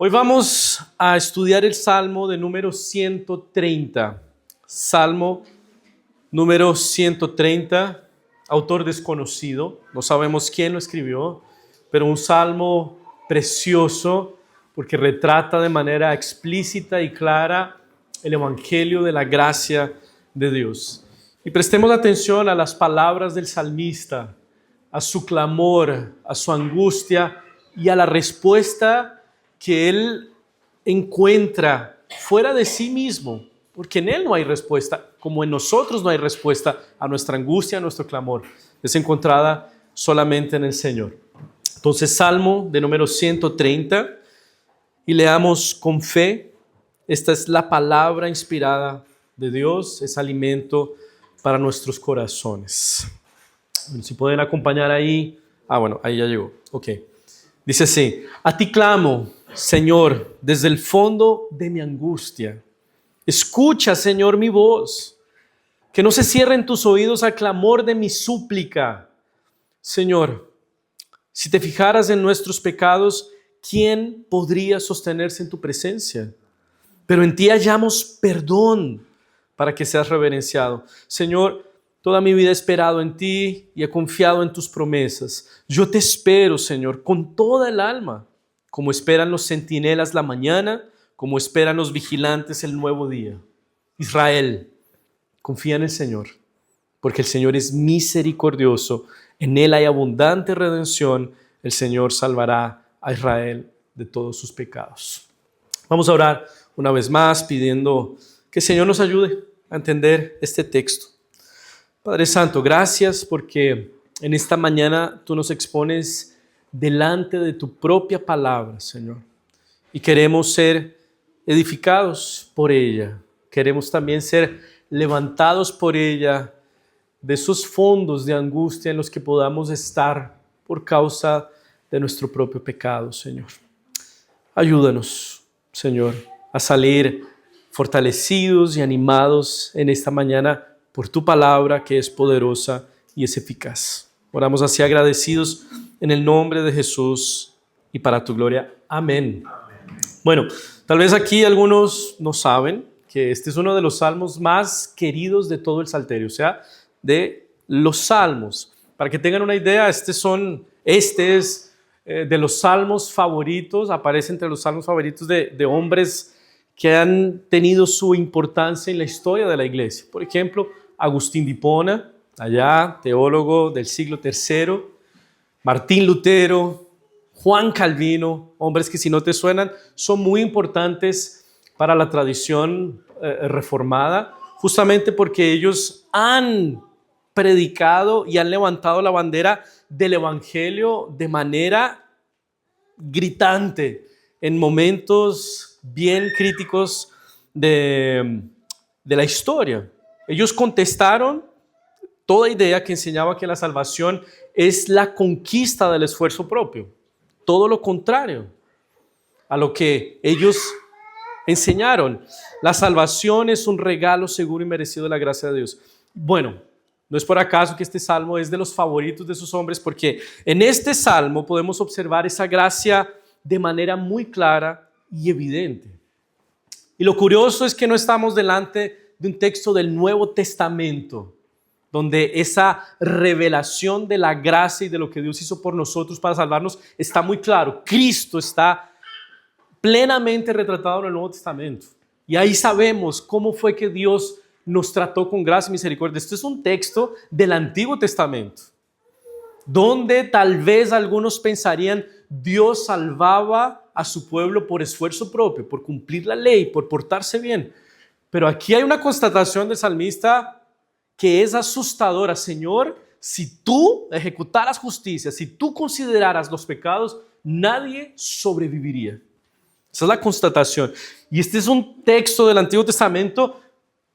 Hoy vamos a estudiar el Salmo de número 130. Salmo número 130, autor desconocido, no sabemos quién lo escribió, pero un salmo precioso porque retrata de manera explícita y clara el evangelio de la gracia de Dios. Y prestemos atención a las palabras del salmista, a su clamor, a su angustia y a la respuesta que él encuentra fuera de sí mismo, porque en él no hay respuesta, como en nosotros no hay respuesta a nuestra angustia, a nuestro clamor. Es encontrada solamente en el Señor. Entonces, Salmo de número 130, y leamos con fe. Esta es la palabra inspirada de Dios, es alimento para nuestros corazones. Si pueden acompañar ahí. Bueno, ahí ya llegó. Ok. Dice así: a ti clamo, Señor, desde el fondo de mi angustia. Escucha, Señor, mi voz. Que no se cierren tus oídos al clamor de mi súplica. Señor, si te fijaras en nuestros pecados, ¿quién podría sostenerse en tu presencia? Pero en ti hallamos perdón para que seas reverenciado. Señor, toda mi vida he esperado en ti y he confiado en tus promesas. Yo te espero, Señor, con toda el alma, como esperan los centinelas la mañana, como esperan los vigilantes el nuevo día. Israel, confía en el Señor, porque el Señor es misericordioso, en Él hay abundante redención, el Señor salvará a Israel de todos sus pecados. Vamos a orar una vez más pidiendo que el Señor nos ayude a entender este texto. Padre Santo, gracias porque en esta mañana tú nos expones delante de tu propia palabra, Señor, y queremos ser edificados por ella. Queremos también ser levantados por ella de esos fondos de angustia en los que podamos estar por causa de nuestro propio pecado, Señor. Ayúdanos, Señor, a salir fortalecidos y animados en esta mañana por tu palabra que es poderosa y es eficaz. Oramos así agradecidos en el nombre de Jesús y para tu gloria. Amén. Bueno, tal vez aquí algunos no saben que este es uno de los salmos más queridos de todo el Salterio, o sea, de los salmos. Para que tengan una idea, este es de los salmos favoritos, aparece entre los salmos favoritos de hombres que han tenido su importancia en la historia de la iglesia. Por ejemplo, Agustín de Hipona, allá, teólogo del siglo III, Martín Lutero, Juan Calvino, hombres que si no te suenan, son muy importantes para la tradición reformada, justamente porque ellos han predicado y han levantado la bandera del evangelio de manera gritante en momentos bien críticos de la historia. Ellos contestaron toda idea que enseñaba que la salvación es la conquista del esfuerzo propio. Todo lo contrario a lo que ellos enseñaron. La salvación es un regalo seguro y merecido de la gracia de Dios. Bueno, no es por acaso que este salmo es de los favoritos de esos hombres, porque en este salmo podemos observar esa gracia de manera muy clara y evidente. Y lo curioso es que no estamos delante de un texto del Nuevo Testamento, donde esa revelación de la gracia y de lo que Dios hizo por nosotros para salvarnos está muy claro. Cristo está plenamente retratado en el Nuevo Testamento. Y ahí sabemos cómo fue que Dios nos trató con gracia y misericordia. Este es un texto del Antiguo Testamento, donde tal vez algunos pensarían Dios salvaba a su pueblo por esfuerzo propio, por cumplir la ley, por portarse bien. Pero aquí hay una constatación del salmista que es asustadora. Señor, si tú ejecutaras justicia, si tú consideraras los pecados, nadie sobreviviría. Esa es la constatación. Y este es un texto del Antiguo Testamento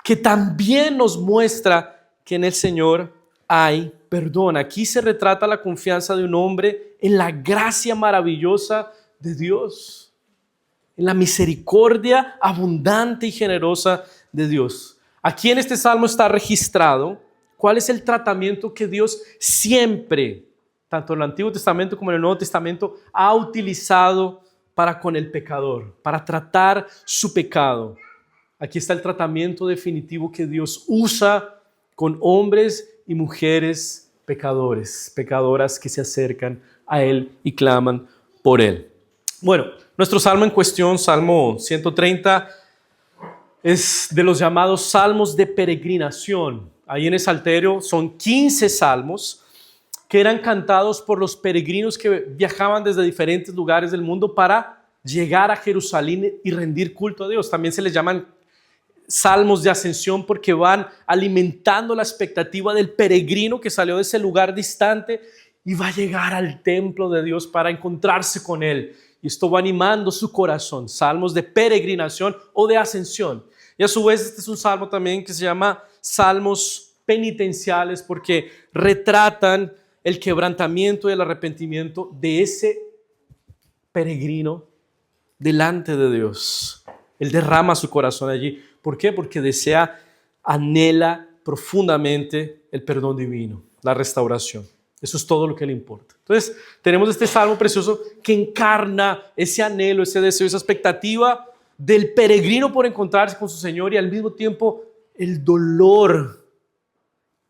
que también nos muestra que en el Señor hay perdón. Aquí se retrata la confianza de un hombre en la gracia maravillosa de Dios, en la misericordia abundante y generosa de Dios. Aquí en este salmo está registrado cuál es el tratamiento que Dios siempre, tanto en el Antiguo Testamento como en el Nuevo Testamento, ha utilizado para con el pecador, para tratar su pecado. Aquí está el tratamiento definitivo que Dios usa con hombres y mujeres pecadores, pecadoras que se acercan a Él y claman por Él. Bueno, nuestro salmo en cuestión, Salmo 130, es de los llamados salmos de peregrinación. Ahí en el Salterio son 15 salmos que eran cantados por los peregrinos que viajaban desde diferentes lugares del mundo para llegar a Jerusalén y rendir culto a Dios. También se les llaman salmos de ascensión porque van alimentando la expectativa del peregrino que salió de ese lugar distante y va a llegar al templo de Dios para encontrarse con Él. Y esto va animando su corazón. Salmos de peregrinación o de ascensión. Y a su vez este es un salmo también que se llama salmos penitenciales porque retratan el quebrantamiento y el arrepentimiento de ese peregrino delante de Dios. Él derrama su corazón allí. ¿Por qué? Porque anhela profundamente el perdón divino, la restauración. Eso es todo lo que le importa. Entonces, tenemos este salmo precioso que encarna ese anhelo, ese deseo, esa expectativa del peregrino por encontrarse con su Señor y al mismo tiempo el dolor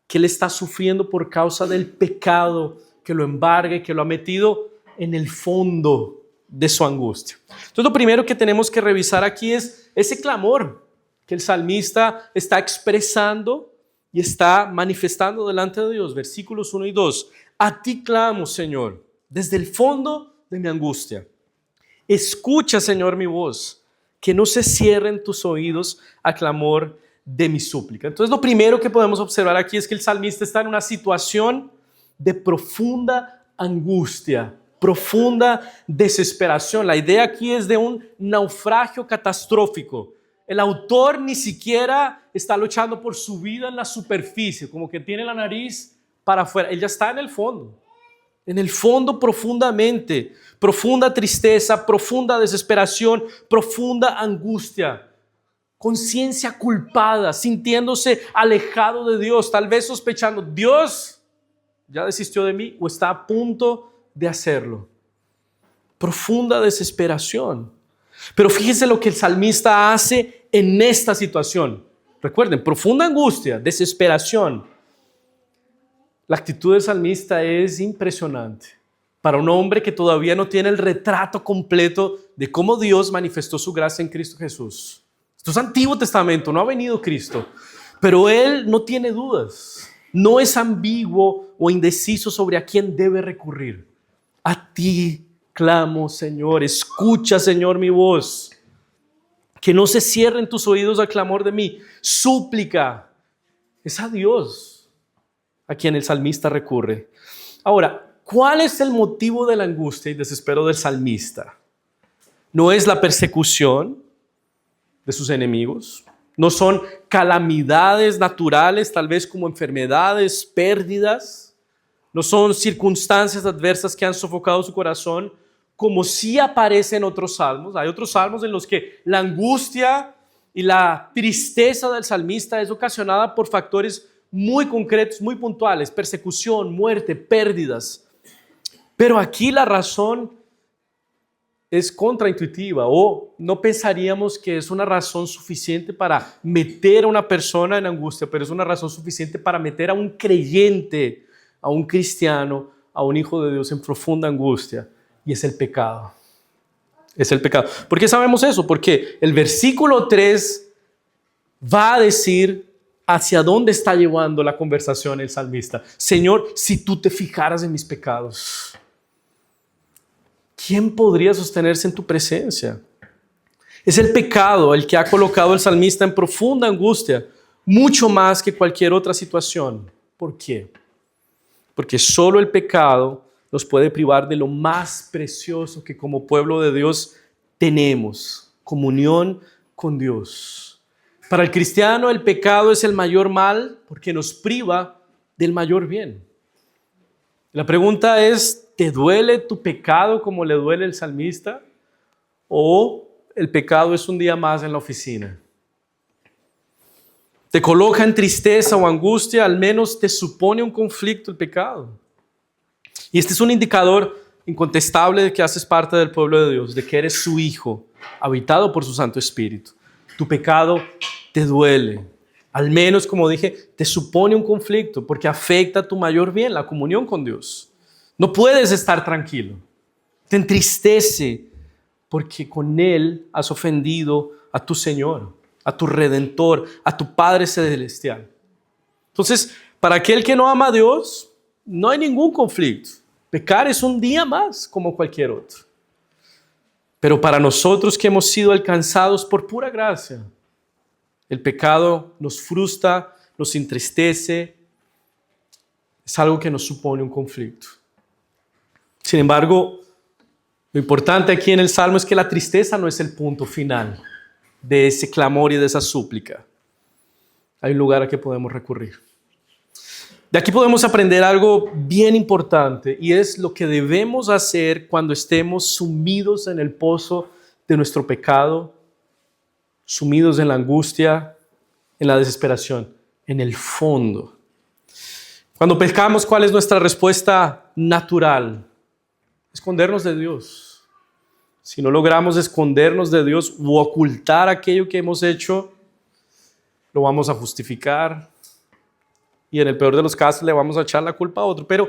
que él está sufriendo por causa del pecado que lo embarga y que lo ha metido en el fondo de su angustia. Entonces, lo primero que tenemos que revisar aquí es ese clamor que el salmista está expresando y está manifestando delante de Dios. Versículos 1 y 2. A ti clamo, Señor, desde el fondo de mi angustia. Escucha, Señor, mi voz, que no se cierren tus oídos al clamor de mi súplica. Entonces, lo primero que podemos observar aquí es que el salmista está en una situación de profunda angustia, profunda desesperación. La idea aquí es de un naufragio catastrófico. El autor ni siquiera está luchando por su vida en la superficie, como que tiene la nariz para afuera. Él ya está en el fondo profundamente, profunda tristeza, profunda desesperación, profunda angustia, conciencia culpada, sintiéndose alejado de Dios, tal vez sospechando, Dios ya desistió de mí o está a punto de hacerlo. Profunda desesperación. Pero fíjense lo que el salmista hace en esta situación. Recuerden, profunda angustia, desesperación. La actitud del salmista es impresionante. Para un hombre que todavía no tiene el retrato completo de cómo Dios manifestó su gracia en Cristo Jesús. Esto es Antiguo Testamento, no ha venido Cristo. Pero él no tiene dudas. No es ambiguo o indeciso sobre a quién debe recurrir. A ti clamo, Señor. Escucha, Señor, mi voz. Que no se cierren tus oídos al clamor de mí. Súplica. Es a Dios a quien el salmista recurre. Ahora, ¿cuál es el motivo de la angustia y desespero del salmista? No es la persecución de sus enemigos. No son calamidades naturales, tal vez como enfermedades, pérdidas. No son circunstancias adversas que han sofocado su corazón, como sí aparece en otros salmos. Hay otros salmos en los que la angustia y la tristeza del salmista es ocasionada por factores muy concretos, muy puntuales: persecución, muerte, pérdidas. Pero aquí la razón es contraintuitiva, o no pensaríamos que es una razón suficiente para meter a una persona en angustia, pero es una razón suficiente para meter a un creyente, a un cristiano, a un hijo de Dios en profunda angustia, y es el pecado. Es el pecado. ¿Por qué sabemos eso? Porque el versículo 3 va a decir hacia dónde está llevando la conversación el salmista. Señor, si tú te fijaras en mis pecados, ¿quién podría sostenerse en tu presencia? Es el pecado el que ha colocado al salmista en profunda angustia, mucho más que cualquier otra situación. ¿Por qué? Porque solo el pecado nos puede privar de lo más precioso que como pueblo de Dios tenemos: comunión con Dios. Para el cristiano el pecado es el mayor mal porque nos priva del mayor bien. La pregunta es, ¿te duele tu pecado como le duele el salmista? ¿O el pecado es un día más en la oficina? ¿Te coloca en tristeza o angustia? Al menos te supone un conflicto el pecado. Y este es un indicador incontestable de que haces parte del pueblo de Dios, de que eres su hijo, habitado por su Santo Espíritu. Tu pecado te duele. Al menos, como dije, te supone un conflicto porque afecta tu mayor bien, la comunión con Dios. No puedes estar tranquilo. Te entristece porque con Él has ofendido a tu Señor, a tu Redentor, a tu Padre Celestial. Entonces, para aquel que no ama a Dios, no hay ningún conflicto. Pecar es un día más como cualquier otro. Pero para nosotros que hemos sido alcanzados por pura gracia, el pecado nos frustra, nos entristece, es algo que nos supone un conflicto. Sin embargo, lo importante aquí en el Salmo es que la tristeza no es el punto final de ese clamor y de esa súplica. Hay un lugar a que podemos recurrir. De aquí podemos aprender algo bien importante y es lo que debemos hacer cuando estemos sumidos en el pozo de nuestro pecado, sumidos en la angustia, en la desesperación, en el fondo. Cuando pecamos, ¿cuál es nuestra respuesta natural? Escondernos de Dios. Si no logramos escondernos de Dios u ocultar aquello que hemos hecho, lo vamos a justificar y en el peor de los casos le vamos a echar la culpa a otro. Pero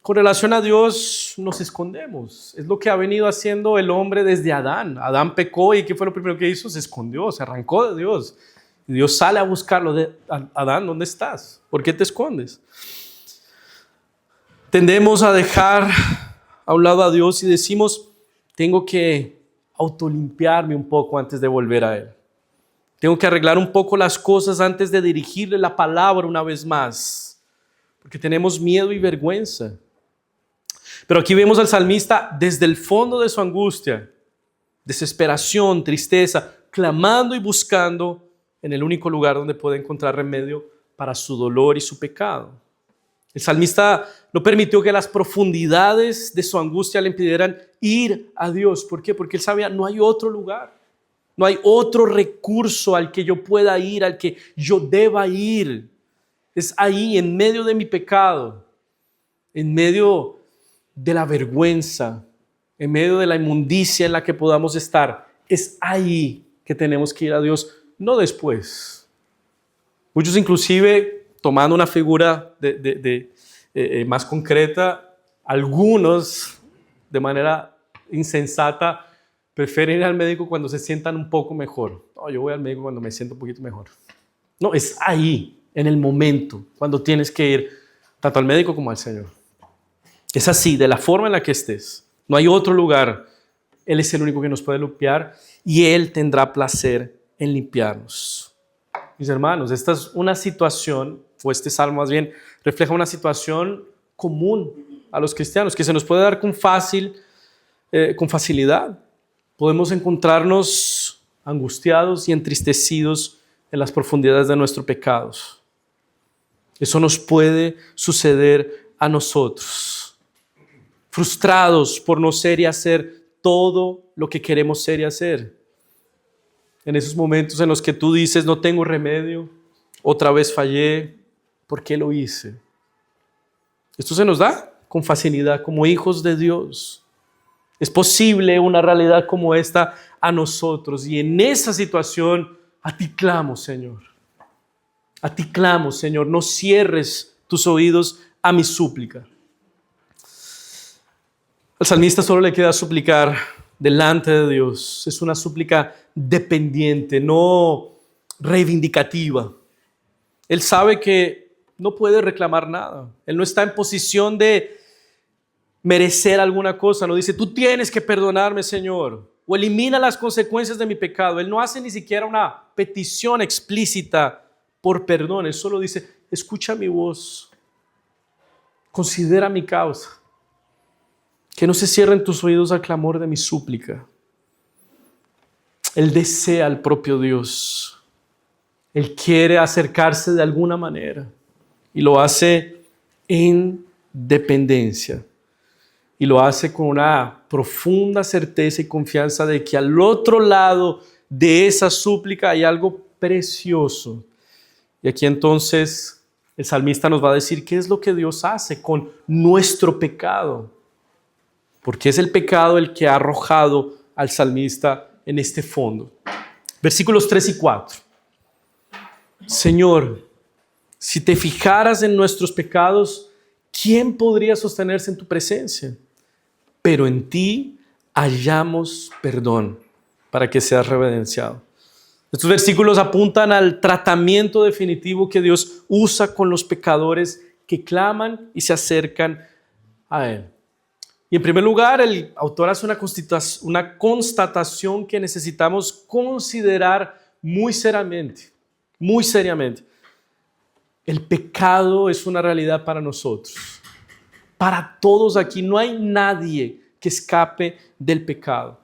con relación a Dios nos escondemos. Es lo que ha venido haciendo el hombre desde Adán. Adán pecó y ¿qué fue lo primero que hizo? Se escondió, se arrancó de Dios. Y Dios sale a buscarlo. Adán, ¿dónde estás? ¿Por qué te escondes? Tendemos a dejar a un lado a Dios y decimos, tengo que autolimpiarme un poco antes de volver a Él. Tengo que arreglar un poco las cosas antes de dirigirle la palabra una vez más, porque tenemos miedo y vergüenza. Pero aquí vemos al salmista desde el fondo de su angustia, desesperación, tristeza, clamando y buscando en el único lugar donde puede encontrar remedio para su dolor y su pecado. El salmista no permitió que las profundidades de su angustia le impidieran ir a Dios. ¿Por qué? Porque él sabía, no hay otro lugar. No hay otro recurso al que yo pueda ir, al que yo deba ir. Es ahí, en medio de mi pecado, en medio de la vergüenza, en medio de la inmundicia en la que podamos estar. Es ahí que tenemos que ir a Dios, no después. Muchos inclusive, tomando una figura más concreta, algunos de manera insensata prefieren ir al médico cuando se sientan un poco mejor. No, yo voy al médico cuando me siento un poquito mejor. No, es ahí, en el momento, cuando tienes que ir tanto al médico como al Señor. Es así, de la forma en la que estés. No hay otro lugar. Él es el único que nos puede limpiar y Él tendrá placer en limpiarnos. Mis hermanos, esta es una situación, o este salmo más bien, refleja una situación común a los cristianos, que se nos puede dar con facilidad. Podemos encontrarnos angustiados y entristecidos en las profundidades de nuestros pecados. Eso nos puede suceder a nosotros. Frustrados por no ser y hacer todo lo que queremos ser y hacer. En esos momentos en los que tú dices, no tengo remedio, otra vez fallé, ¿por qué lo hice? Esto se nos da con facilidad como hijos de Dios. Es posible una realidad como esta a nosotros y en esa situación a ti clamo, Señor. A ti clamo, Señor. No cierres tus oídos a mi súplica. Al salmista solo le queda suplicar delante de Dios. Es una súplica dependiente, no reivindicativa. Él sabe que no puede reclamar nada. Él no está en posición de merecer alguna cosa. No dice, tú tienes que perdonarme, Señor, o elimina las consecuencias de mi pecado. Él no hace ni siquiera una petición explícita por perdón. Él solo dice, escucha mi voz, considera mi causa, que no se cierren tus oídos al clamor de mi súplica. Él desea al propio Dios. Él quiere acercarse de alguna manera y lo hace en dependencia. Y lo hace con una profunda certeza y confianza de que al otro lado de esa súplica hay algo precioso. Y aquí entonces el salmista nos va a decir qué es lo que Dios hace con nuestro pecado. porque es el pecado el que ha arrojado al salmista en este fondo. Versículos 3 y 4. Señor, si te fijaras en nuestros pecados, ¿quién podría sostenerse en tu presencia? Pero en ti hallamos perdón para que seas reverenciado. Estos versículos apuntan al tratamiento definitivo que Dios usa con los pecadores que claman y se acercan a Él. Y en primer lugar, el autor hace una constatación que necesitamos considerar muy seriamente, muy seriamente. El pecado es una realidad para nosotros. Para todos aquí no hay nadie que escape del pecado.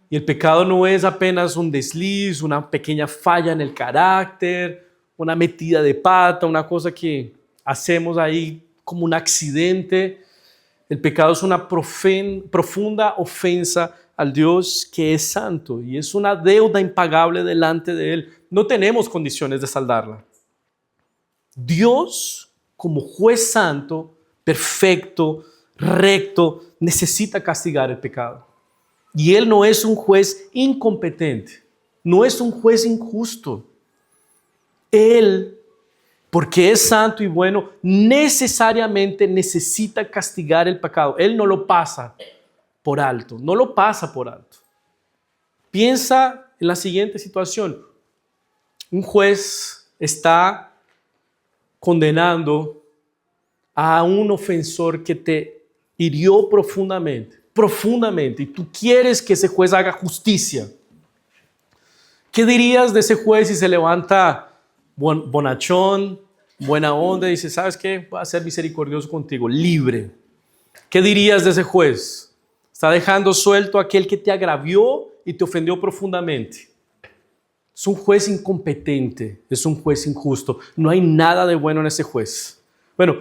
Y el pecado no es apenas un desliz, una pequeña falla en el carácter, una metida de pata, una cosa que hacemos ahí como un accidente. El pecado es una profunda ofensa al Dios que es santo y es una deuda impagable delante de Él. No tenemos condiciones de saldarla. Dios, como juez santo, perfecto, recto, necesita castigar el pecado. Y Él no es un juez incompetente, no es un juez injusto. Él, porque es santo y bueno, necesariamente necesita castigar el pecado. Él no lo pasa por alto, no lo pasa por alto. Piensa en la siguiente situación. Un juez está condenando a un ofensor que te hirió profundamente, y tú quieres que ese juez haga justicia. ¿Qué dirías de ese juez si se levanta bonachón, buena onda y dice, ¿sabes qué? Voy a ser misericordioso contigo, libre? ¿Qué dirías de ese juez? Está dejando suelto a aquel que te agravió y te ofendió profundamente. Es un juez incompetente, es un juez injusto. No hay nada de bueno en ese juez. Bueno,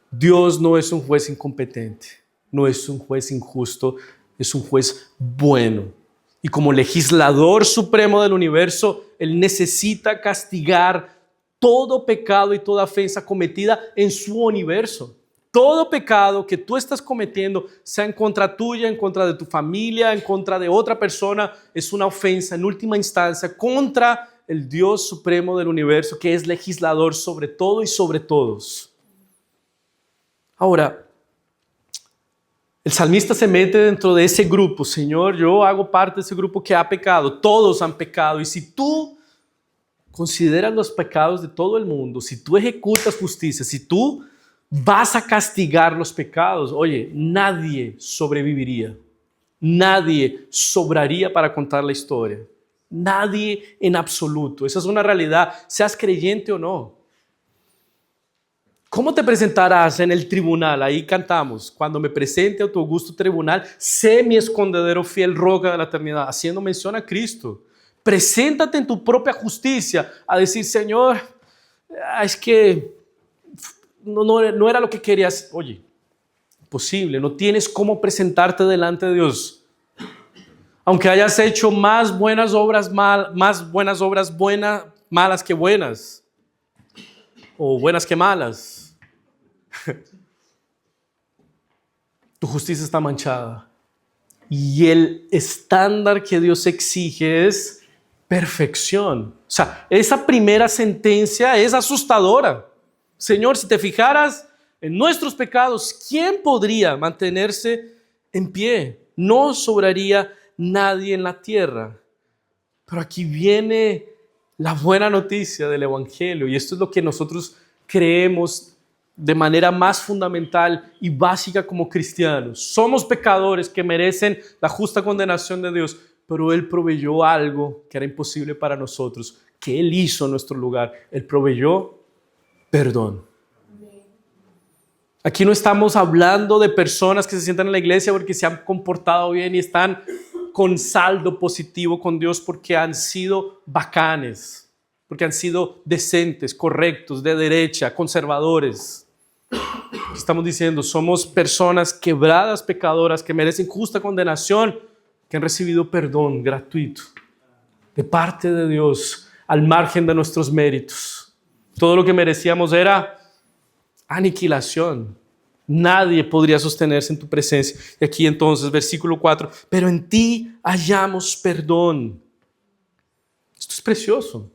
Dios no es un juez incompetente, no es un juez injusto, es un juez bueno. Y como legislador supremo del universo, Él necesita castigar todo pecado y toda ofensa cometida en su universo. Todo pecado que tú estás cometiendo, sea en contra tuya, en contra de tu familia, en contra de otra persona, es una ofensa en última instancia contra el Dios supremo del universo, que es legislador sobre todo y sobre todos. Ahora, el salmista se mete dentro de ese grupo. Señor, yo hago parte de ese grupo que ha pecado. Todos han pecado. Y si tú consideras los pecados de todo el mundo, si tú ejecutas justicia, si tú vas a castigar los pecados, oye, nadie sobreviviría. Nadie sobraría para contar la historia. Nadie en absoluto. Esa es una realidad, seas creyente o no. ¿Cómo te presentarás en el tribunal? Ahí cantamos. Cuando me presente a tu augusto tribunal, sé mi escondedero fiel, roca de la eternidad, haciendo mención a Cristo. Preséntate en tu propia justicia a decir, Señor, es que no era lo que querías. Oye, imposible, no tienes cómo presentarte delante de Dios. Aunque hayas hecho más buenas obras malas que buenas, o buenas que malas. Tu justicia está manchada. Y el estándar que Dios exige es perfección. O sea, esa primera sentencia es asustadora. Señor, si te fijaras en nuestros pecados, ¿quién podría mantenerse en pie? No sobraría nadie en la tierra. Pero aquí viene la buena noticia del Evangelio, y esto es lo que nosotros creemos de manera más fundamental y básica como cristianos. Somos pecadores que merecen la justa condenación de Dios, pero Él proveyó algo que era imposible para nosotros, que Él hizo en nuestro lugar. Él proveyó perdón. Aquí no estamos hablando de personas que se sientan en la iglesia porque se han comportado bien y están con saldo positivo con Dios porque han sido bacanes, porque han sido decentes, correctos, de derecha, conservadores. Estamos diciendo, somos personas quebradas, pecadoras, que merecen justa condenación, que han recibido perdón gratuito de parte de Dios, al margen de nuestros méritos. Todo lo que merecíamos era aniquilación, Nadie podría sostenerse en tu presencia. Y aquí entonces, versículo 4, pero en ti hallamos perdón. Esto es precioso.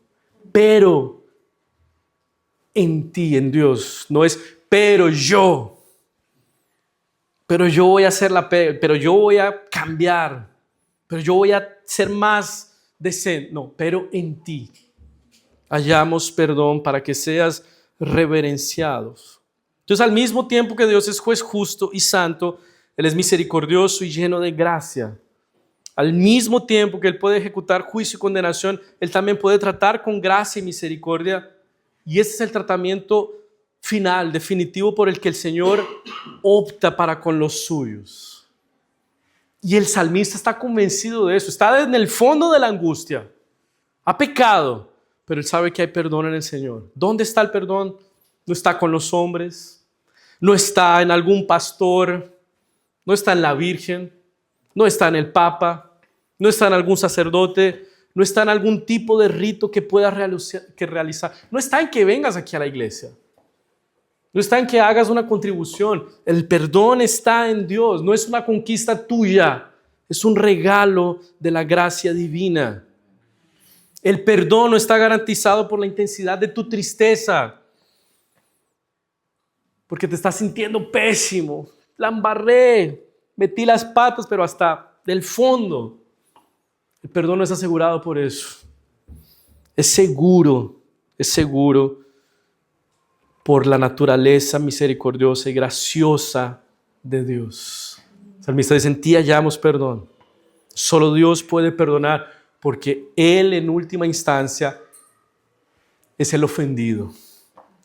Pero en ti, en Dios, no es pero yo voy a hacer pero yo voy a cambiar, pero yo voy a ser más decente. No, pero en ti hallamos perdón para que seas reverenciados. Entonces, al mismo tiempo que Dios es juez justo y santo, Él es misericordioso y lleno de gracia. Al mismo tiempo que Él puede ejecutar juicio y condenación, Él también puede tratar con gracia y misericordia. Y ese es el tratamiento final, definitivo, por el que el Señor opta para con los suyos. Y el salmista está convencido de eso, está en el fondo de la angustia. Ha pecado, pero él sabe que hay perdón en el Señor. ¿Dónde está el perdón? No está con los hombres, no está en algún pastor, no está en la Virgen, no está en el Papa, no está en algún sacerdote, no está en algún tipo de rito que puedas realizar. No está en que vengas aquí a la iglesia. No está en que hagas una contribución. El perdón está en Dios. No es una conquista tuya. Es un regalo de la gracia divina. El perdón no está garantizado por la intensidad de tu tristeza. Porque te estás sintiendo pésimo. La embarré. Metí las patas, pero hasta del fondo. El perdón no es asegurado por eso. Es seguro por la naturaleza misericordiosa y graciosa de Dios. El salmista dice, en ti hallamos perdón. Solo Dios puede perdonar porque Él en última instancia es el ofendido.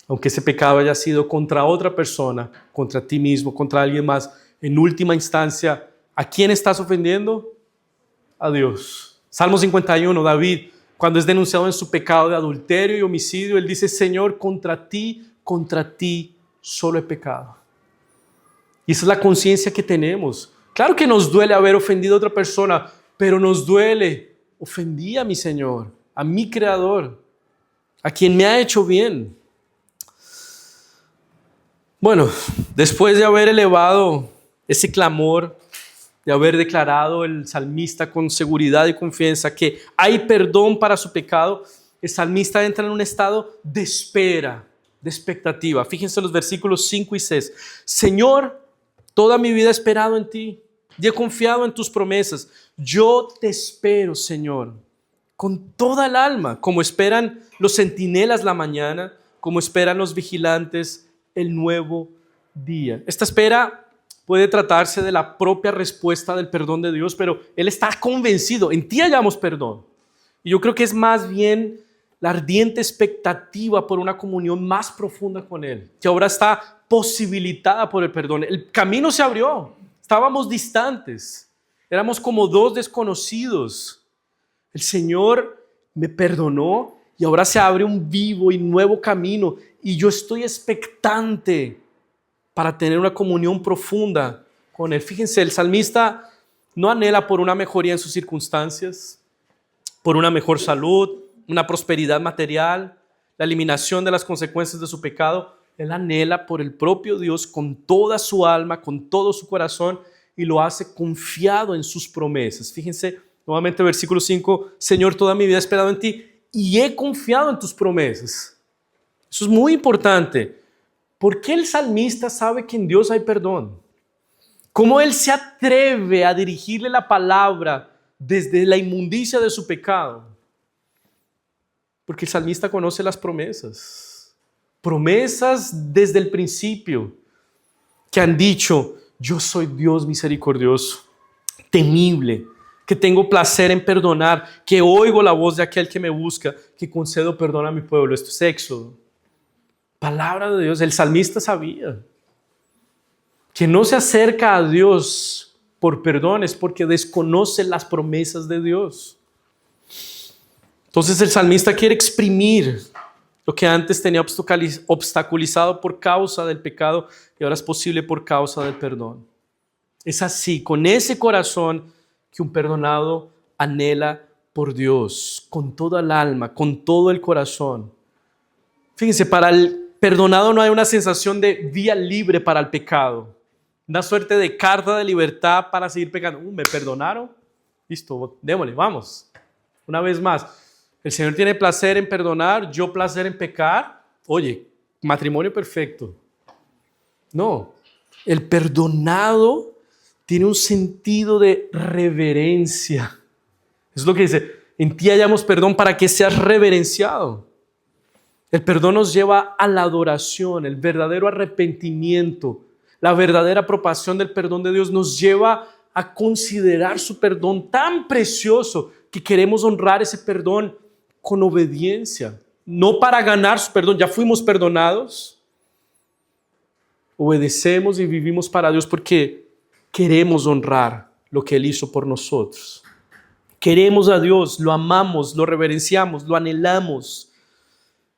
Aunque ese pecado haya sido contra otra persona, contra ti mismo, contra alguien más, en última instancia, ¿a quién estás ofendiendo? A Dios. Salmo 51, David, cuando es denunciado en su pecado de adulterio y homicidio, él dice, Señor, contra ti solo he pecado. Y esa es la conciencia que tenemos. Claro que nos duele haber ofendido a otra persona, pero nos duele. Ofendí a mi Señor, a mi Creador, a quien me ha hecho bien. Bueno, después de haber elevado ese clamor, de haber declarado el salmista con seguridad y confianza que hay perdón para su pecado, el salmista entra en un estado de espera, de expectativa. Fíjense los versículos 5 y 6. Señor, toda mi vida he esperado en ti y he confiado en tus promesas. Yo te espero, Señor, con toda el alma, como esperan los centinelas la mañana, como esperan los vigilantes el nuevo día. Esta espera puede tratarse de la propia respuesta del perdón de Dios, pero Él está convencido, en ti hallamos perdón. Y yo creo que es más bien la ardiente expectativa por una comunión más profunda con Él, que ahora está posibilitada por el perdón. El camino se abrió, estábamos distantes, éramos como dos desconocidos. El Señor me perdonó y ahora se abre un vivo y nuevo camino y yo estoy expectante para tener una comunión profunda con Él. Fíjense, el salmista no anhela por una mejoría en sus circunstancias, por una mejor salud, una prosperidad material, la eliminación de las consecuencias de su pecado. Él anhela por el propio Dios con toda su alma, con todo su corazón, y lo hace confiado en sus promesas. Fíjense, nuevamente versículo 5, Señor, toda mi vida he esperado en ti y he confiado en tus promesas. Eso es muy importante. ¿Por qué el salmista sabe que en Dios hay perdón? ¿Cómo él se atreve a dirigirle la palabra desde la inmundicia de su pecado? Porque el salmista conoce las promesas. Promesas desde el principio que han dicho, yo soy Dios misericordioso, temible, que tengo placer en perdonar, que oigo la voz de aquel que me busca, que concedo perdón a mi pueblo. Esto es Éxodo. Palabra de Dios. El salmista sabía que no se acerca a Dios por perdones porque desconoce las promesas de Dios. Entonces el salmista quiere exprimir lo que antes tenía obstaculizado por causa del pecado y ahora es posible por causa del perdón. Es así, con ese corazón, que un perdonado anhela por Dios, con toda el alma, con todo el corazón. Fíjense, para el Perdonado no hay una sensación de vía libre para el pecado, una suerte de carta de libertad para seguir pecando. Me perdonaron, listo, démosle, vamos. Una vez más, el Señor tiene placer en perdonar, yo placer en pecar. Oye, matrimonio perfecto. No, el perdonado tiene un sentido de reverencia. Es lo que dice, en ti hallamos perdón para que seas reverenciado. El perdón nos lleva a la adoración, el verdadero arrepentimiento, la verdadera aprobación del perdón de Dios nos lleva a considerar su perdón tan precioso que queremos honrar ese perdón con obediencia. No para ganar su perdón, ya fuimos perdonados. Obedecemos y vivimos para Dios porque queremos honrar lo que Él hizo por nosotros. Queremos a Dios, lo amamos, lo reverenciamos, lo anhelamos.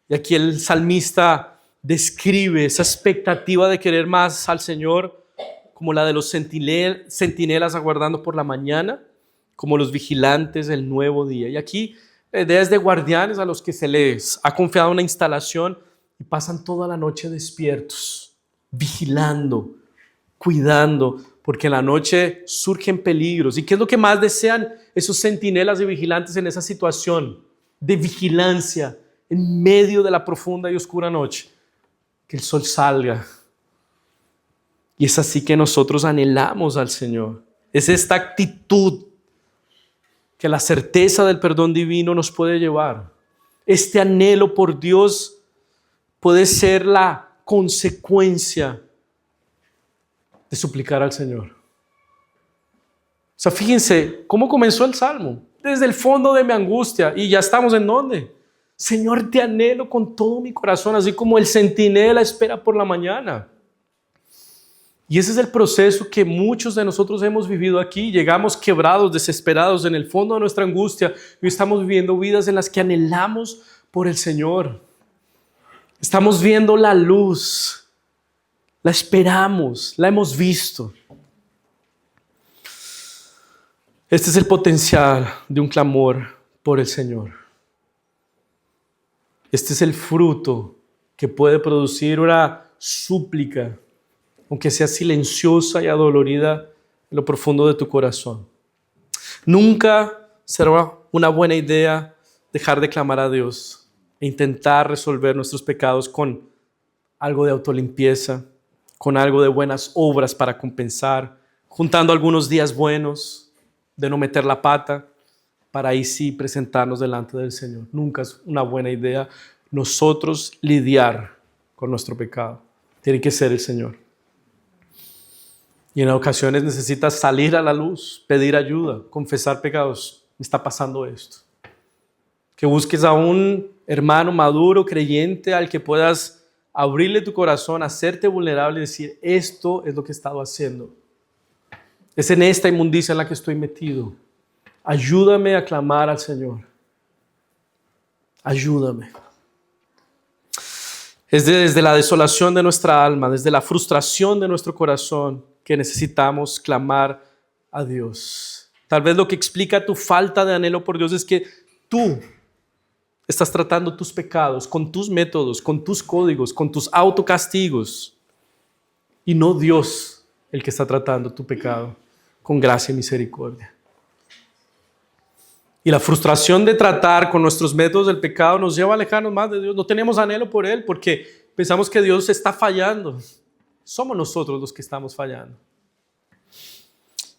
Y aquí el salmista describe esa expectativa de querer más al Señor como la de los centinelas aguardando por la mañana, como los vigilantes del nuevo día. Y aquí desde guardianes a los que se les ha confiado una instalación y pasan toda la noche despiertos, vigilando, cuidando, porque en la noche surgen peligros. ¿Y qué es lo que más desean esos centinelas y vigilantes en esa situación de vigilancia en medio de la profunda y oscura noche? Que el sol salga. Y es así que nosotros anhelamos al Señor. Es esta actitud que la certeza del perdón divino nos puede llevar. Este anhelo por Dios puede ser la consecuencia de suplicar al Señor. O sea, fíjense cómo comenzó el Salmo. Desde el fondo de mi angustia. ¿Y ya estamos en dónde? Señor, te anhelo con todo mi corazón, así como el centinela espera por la mañana. Y ese es el proceso que muchos de nosotros hemos vivido aquí. Llegamos quebrados, desesperados en el fondo de nuestra angustia y estamos viviendo vidas en las que anhelamos por el Señor. Estamos viendo la luz, la esperamos, la hemos visto. Este es el potencial de un clamor por el Señor. Este es el fruto que puede producir una súplica, aunque sea silenciosa y adolorida en lo profundo de tu corazón. Nunca será una buena idea dejar de clamar a Dios e intentar resolver nuestros pecados con algo de autolimpieza, con algo de buenas obras para compensar, juntando algunos días buenos de no meter la pata, para ahí sí presentarnos delante del Señor. Nunca es una buena idea nosotros lidiar con nuestro pecado. Tiene que ser el Señor. Y en ocasiones necesitas salir a la luz, pedir ayuda, confesar pecados. Me está pasando esto. Que busques a un hermano maduro, creyente, al que puedas abrirle tu corazón, hacerte vulnerable y decir, esto es lo que he estado haciendo. Es en esta inmundicia en la que estoy metido. Ayúdame a clamar al Señor. Ayúdame. Es desde la desolación de nuestra alma, desde la frustración de nuestro corazón, que necesitamos clamar a Dios. Tal vez lo que explica tu falta de anhelo por Dios es que tú estás tratando tus pecados con tus métodos, con tus códigos, con tus autocastigos, y no Dios el que está tratando tu pecado con gracia y misericordia. Y la frustración de tratar con nuestros métodos del pecado nos lleva a alejarnos más de Dios. No tenemos anhelo por Él porque pensamos que Dios está fallando. Somos nosotros los que estamos fallando.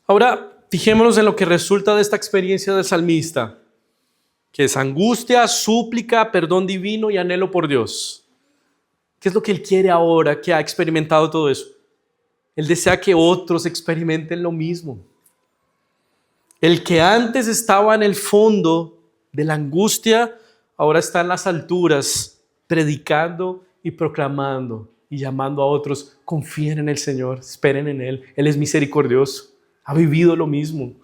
Ahora, fijémonos en lo que resulta de esta experiencia del salmista, que es angustia, súplica, perdón divino y anhelo por Dios. ¿Qué es lo que él quiere ahora que ha experimentado todo eso? Él desea que otros experimenten lo mismo. El que antes estaba en el fondo de la angustia, ahora está en las alturas, predicando y proclamando y llamando a otros, confíen en el Señor, esperen en Él, Él es misericordioso, ha vivido lo mismo.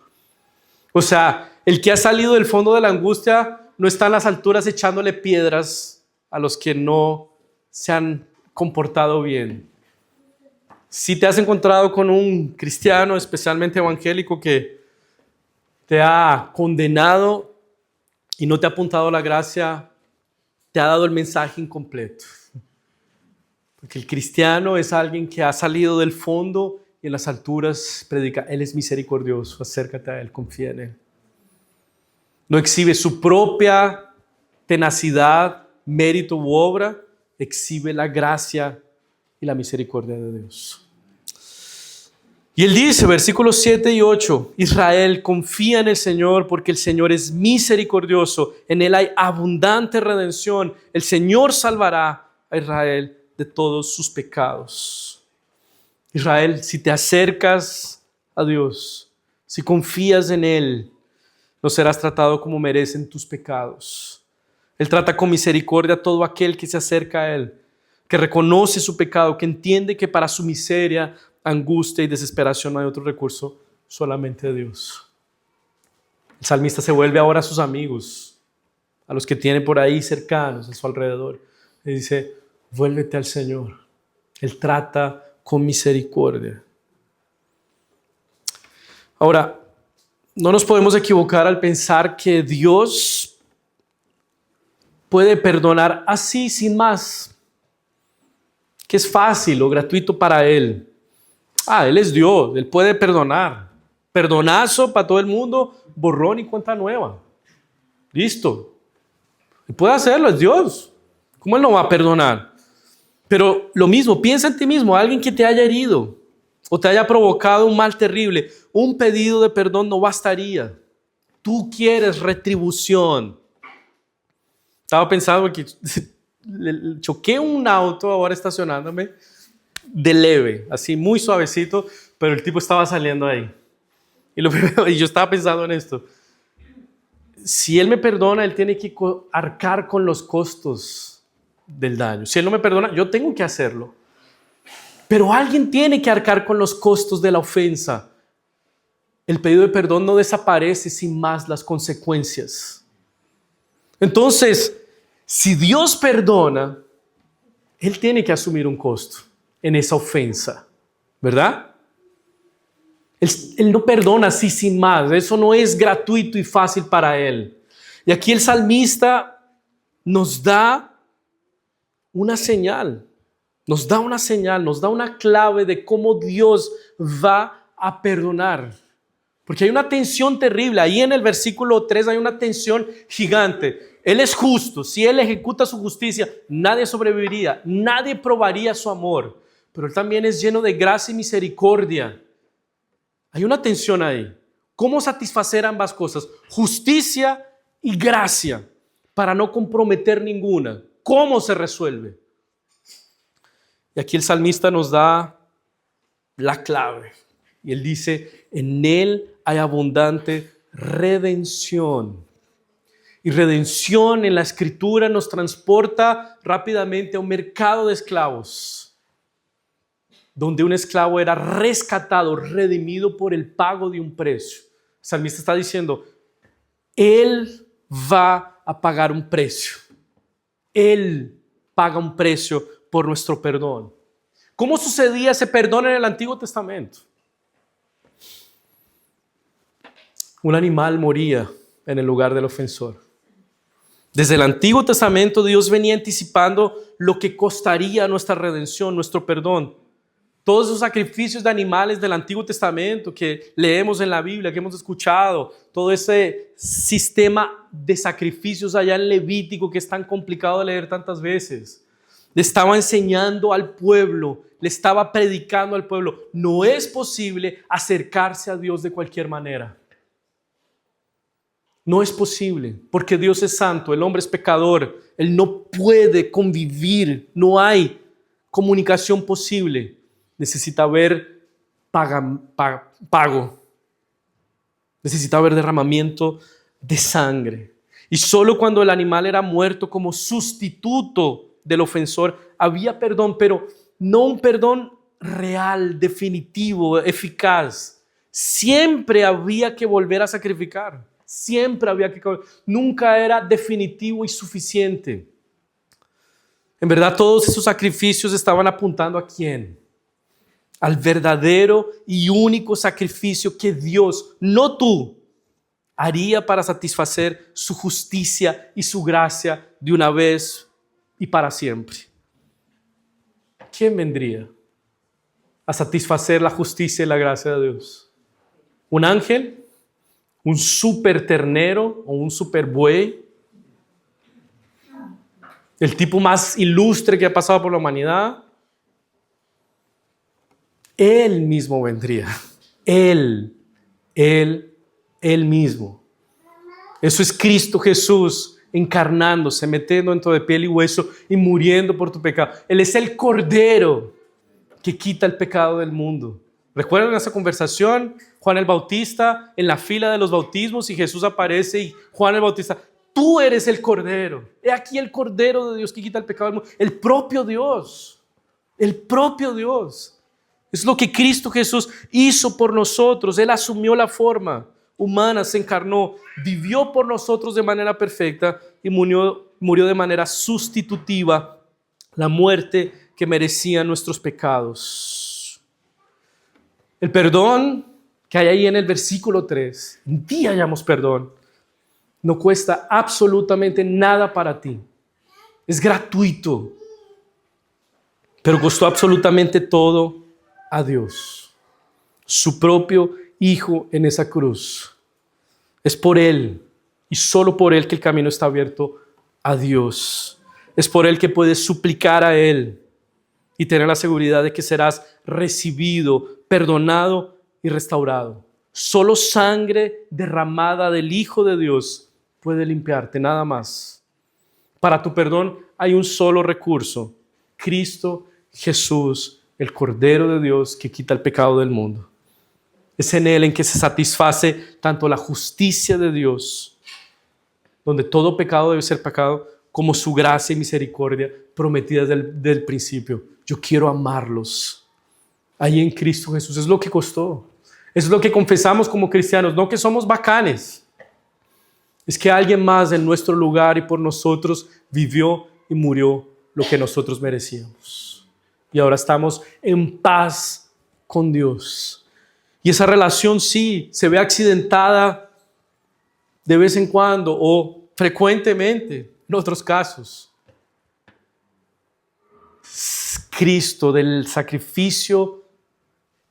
O sea, el que ha salido del fondo de la angustia no está en las alturas echándole piedras a los que no se han comportado bien. Si te has encontrado con un cristiano, especialmente evangélico, que te ha condenado y no te ha apuntado la gracia, te ha dado el mensaje incompleto. Porque el cristiano es alguien que ha salido del fondo y en las alturas predica, Él es misericordioso, acércate a Él, confía en Él. No exhibe su propia tenacidad, mérito u obra, exhibe la gracia y la misericordia de Dios. Y Él dice, versículos 7 y 8, Israel, confía en el Señor porque el Señor es misericordioso, en Él hay abundante redención, el Señor salvará a Israel de todos sus pecados. Israel, si te acercas a Dios, si confías en Él, no serás tratado como merecen tus pecados. Él trata con misericordia a todo aquel que se acerca a Él, que reconoce su pecado, que entiende que para su miseria, angustia y desesperación no hay otro recurso, solamente Dios. El salmista se vuelve ahora a sus amigos, a los que tiene por ahí cercanos a su alrededor, y dice, vuélvete al Señor. Él trata con misericordia. Ahora, no nos podemos equivocar al pensar que Dios puede perdonar así sin más, que es fácil o gratuito para Él. Él es Dios, Él puede perdonar. Perdonazo para todo el mundo, borrón y cuenta nueva. Listo. Él puede hacerlo, es Dios. ¿Cómo Él no va a perdonar? Pero lo mismo, piensa en ti mismo, alguien que te haya herido o te haya provocado un mal terrible, un pedido de perdón no bastaría. Tú quieres retribución. Estaba pensando que choqué un auto ahora estacionándome de leve, así muy suavecito, pero el tipo estaba saliendo ahí. Y yo estaba pensando en esto. Si Él me perdona, Él tiene que arcar con los costos del daño. Si Él no me perdona, yo tengo que hacerlo. Pero alguien tiene que arcar con los costos de la ofensa. El pedido de perdón no desaparece sin más las consecuencias. Entonces, si Dios perdona, Él tiene que asumir un costo en esa ofensa, ¿verdad? Él no perdona así sin más. Eso no es gratuito y fácil para Él. Y aquí el salmista nos da una señal. Nos da una señal, nos da una clave de cómo Dios va a perdonar. Porque hay una tensión terrible. Ahí en el versículo 3 hay una tensión gigante. Él es justo. Si Él ejecuta su justicia, nadie sobreviviría. Nadie probaría su amor. Pero Él también es lleno de gracia y misericordia. Hay una tensión ahí. ¿Cómo satisfacer ambas cosas? Justicia y gracia para no comprometer ninguna. ¿Cómo se resuelve? Y aquí el salmista nos da la clave. Y él dice, en Él hay abundante redención. Y redención en la Escritura nos transporta rápidamente a un mercado de esclavos, donde un esclavo era rescatado, redimido por el pago de un precio. El salmista está diciendo, Él va a pagar un precio. Él paga un precio por nuestro perdón. ¿Cómo sucedía ese perdón en el Antiguo Testamento? Un animal moría en el lugar del ofensor. Desde el Antiguo Testamento Dios venía anticipando lo que costaría nuestra redención, nuestro perdón. Todos esos sacrificios de animales del Antiguo Testamento que leemos en la Biblia, que hemos escuchado, todo ese sistema de sacrificios allá en Levítico que es tan complicado de leer tantas veces, le estaba enseñando al pueblo, le estaba predicando al pueblo, no es posible acercarse a Dios de cualquier manera. No es posible, porque Dios es santo, el hombre es pecador, Él no puede convivir, no hay comunicación posible. Necesita haber pago, necesita haber derramamiento de sangre. Y solo cuando el animal era muerto como sustituto del ofensor, había perdón, pero no un perdón real, definitivo, eficaz. Siempre había que volver a sacrificar. Siempre había que... Nunca era definitivo y suficiente. En verdad, todos esos sacrificios estaban apuntando ¿a quién? Al verdadero y único sacrificio que Dios, no tú, haría para satisfacer su justicia y su gracia de una vez y para siempre. ¿quién vendría a satisfacer la justicia y la gracia de Dios? ¿Un ángel? ¿Un super ternero o un super buey? ¿El tipo más ilustre que ha pasado por la humanidad? Él mismo vendría. Él mismo. Eso es Cristo Jesús encarnándose, metiendo dentro de piel y hueso y muriendo por tu pecado. Él es el Cordero que quita el pecado del mundo. ¿Recuerdan esa conversación? Juan el Bautista en la fila de los bautismos y Jesús aparece y Juan el Bautista, tú eres el Cordero. He aquí el Cordero de Dios que quita el pecado del mundo. El propio Dios. El propio Dios. Es lo que Cristo Jesús hizo por nosotros. Él asumió la forma humana, se encarnó, vivió por nosotros de manera perfecta y murió de manera sustitutiva la muerte que merecían nuestros pecados. El perdón que hay ahí en el versículo 3, en ti hallamos perdón, no cuesta absolutamente nada para ti. Es gratuito, pero costó absolutamente todo a Dios, su propio Hijo en esa cruz. Es por Él y solo por Él que el camino está abierto a Dios. Es por Él que puedes suplicar a Él y tener la seguridad de que serás recibido, perdonado y restaurado. Solo sangre derramada del Hijo de Dios puede limpiarte, nada más. Para tu perdón hay un solo recurso: Cristo Jesús, el Cordero de Dios que quita el pecado del mundo. Es en Él en que se satisface tanto la justicia de Dios, donde todo pecado debe ser pecado, como su gracia y misericordia prometidas desde el principio. Yo quiero amarlos. Ahí en Cristo Jesús. Es lo que costó. Es lo que confesamos como cristianos. No que somos bacanes. Es que alguien más en nuestro lugar y por nosotros vivió y murió lo que nosotros merecíamos. Y ahora estamos en paz con Dios. Y esa relación sí se ve accidentada de vez en cuando o frecuentemente en otros casos. Cristo, del sacrificio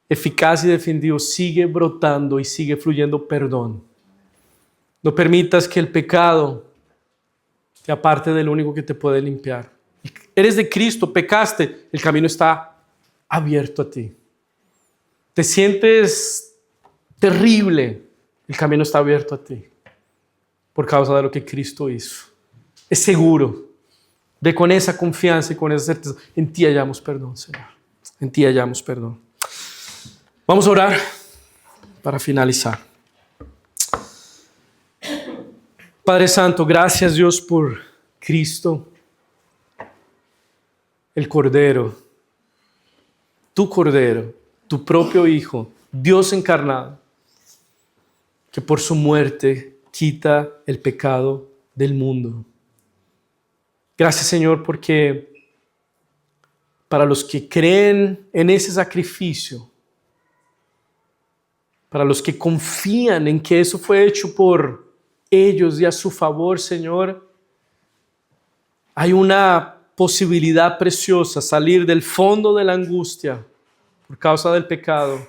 eficaz y definitivo, sigue brotando y sigue fluyendo perdón. No permitas que el pecado te aparte del único que te puede limpiar. Eres de Cristo, pecaste, el camino está abierto a ti. Te sientes terrible, el camino está abierto a ti por causa de lo que Cristo hizo. Es seguro. Ve con esa confianza y con esa certeza. En ti hallamos perdón, Señor. En ti hallamos perdón. Vamos a orar para finalizar. Padre Santo, gracias Dios por Cristo, el Cordero, tu Cordero, tu propio Hijo, Dios encarnado, que por su muerte quita el pecado del mundo. Gracias, Señor, porque para los que creen en ese sacrificio, para los que confían en que eso fue hecho por ellos y a su favor, Señor, hay una posibilidad preciosa: salir del fondo de la angustia por causa del pecado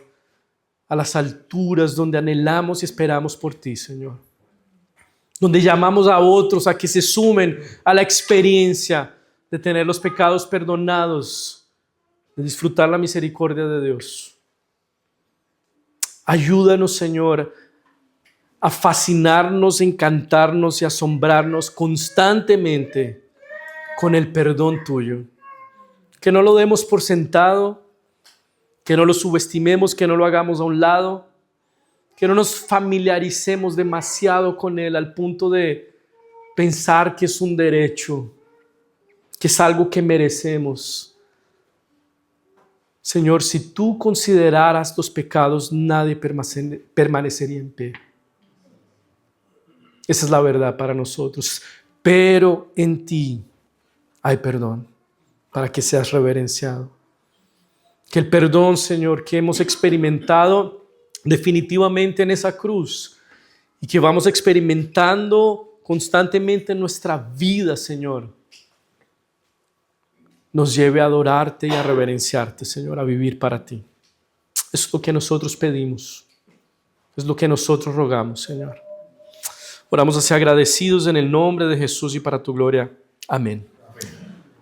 a las alturas donde anhelamos y esperamos por ti, Señor. Donde llamamos a otros a que se sumen a la experiencia de tener los pecados perdonados, de disfrutar la misericordia de Dios. Ayúdanos, Señor, a fascinarnos, encantarnos y asombrarnos constantemente con el perdón tuyo. Que no lo demos por sentado, que no lo subestimemos, que no lo hagamos a un lado, que no nos familiaricemos demasiado con Él al punto de pensar que es un derecho, que es algo que merecemos. Señor, si tú consideraras los pecados, nadie permanecería en pie. Esa es la verdad para nosotros. Pero en ti hay perdón para que seas reverenciado. Que el perdón, Señor, que hemos experimentado definitivamente en esa cruz y que vamos experimentando constantemente en nuestra vida, Señor, nos lleve a adorarte y a reverenciarte, Señor, a vivir para ti. Es lo que nosotros pedimos. Es lo que nosotros rogamos, Señor. Oramos así agradecidos en el nombre de Jesús y para tu gloria. Amén.